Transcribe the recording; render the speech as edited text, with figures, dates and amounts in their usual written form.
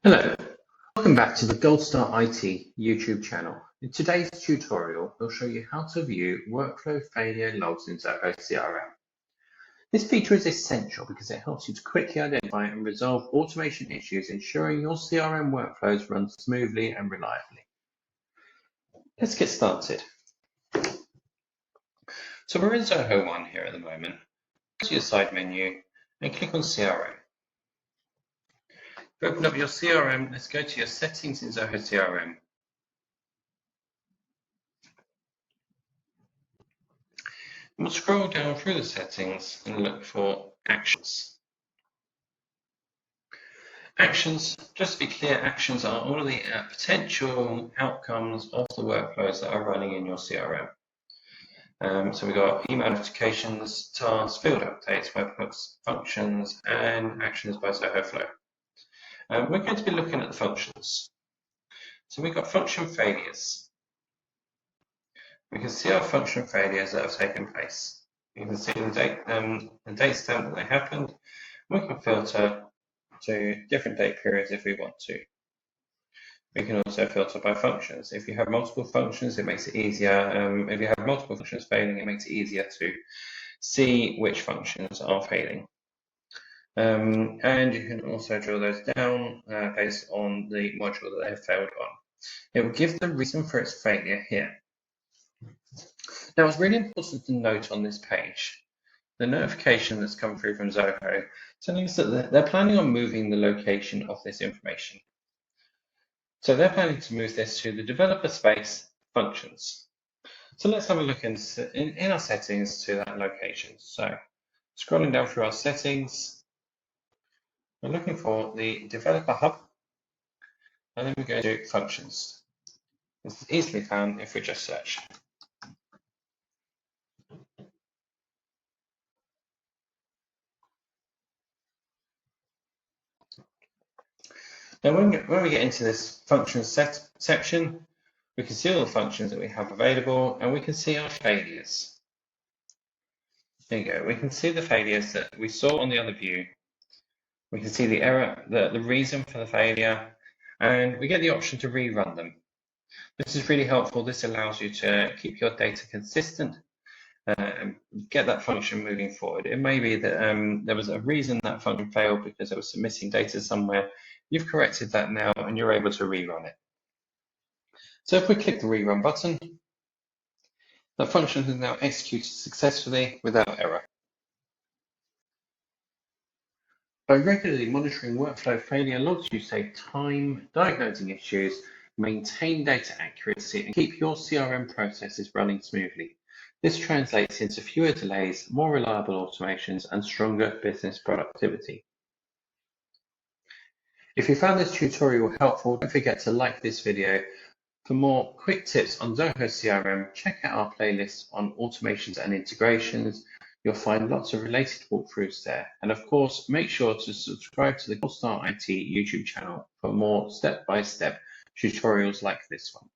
Hello, welcome back to the Gold Star IT YouTube channel. In today's tutorial, we'll show you how to view workflow failure logs in Zoho CRM. This feature is essential because it helps you to quickly identify and resolve automation issues, ensuring your CRM workflows run smoothly and reliably. Let's get started. So we're in Zoho 1 here at the moment. Go to your side menu and click on CRM. Open up your CRM, let's go to your settings in Zoho CRM. We'll scroll down through the settings and look for actions. Actions, just to be clear, actions are all of the potential outcomes of the workflows that are running in your CRM. So we've got email notifications, tasks, field updates, webhooks, functions, and actions by Zoho Flow. We're going to be looking at the functions. So we've got function failures. We can see our function failures that have taken place. You can see the date stamp that they happened. We can filter to different date periods if we want to. We can also filter by functions. If you have multiple functions, it makes it easier. If you have multiple functions failing, it makes it easier to see which functions are failing. And you can also drill those down based on the module that they've failed on. It will give the reason for its failure here. Now, it's really important to note on this page, the notification that's come through from Zoho telling us that they're planning on moving the location of this information. So they're planning to move this to the developer space functions. So let's have a look in our settings to that location. So scrolling down through our settings, we're looking for the developer hub, and then we go to functions. This is easily found if we just search. Now, when we get into this functions section, we can see all the functions that we have available, and we can see our failures. There you go. We can see the failures that we saw on the other view. We can see the error, the reason for the failure, and we get the option to rerun them. This is really helpful. This allows you to keep your data consistent and get that function moving forward. It may be that there was a reason that function failed because there was some missing data somewhere. You've corrected that now and you're able to rerun it. So if we click the rerun button, the function is now executed successfully without error. By regularly monitoring workflow failure logs, you save time diagnosing issues, maintain data accuracy, and keep your CRM processes running smoothly. This translates into fewer delays, more reliable automations, and stronger business productivity. If you found this tutorial helpful, don't forget to like this video. For more quick tips on Zoho CRM, check out our playlist on automations and integrations. You'll find lots of related walkthroughs there. And of course, make sure to subscribe to the Gold Star IT YouTube channel for more step-by-step tutorials like this one.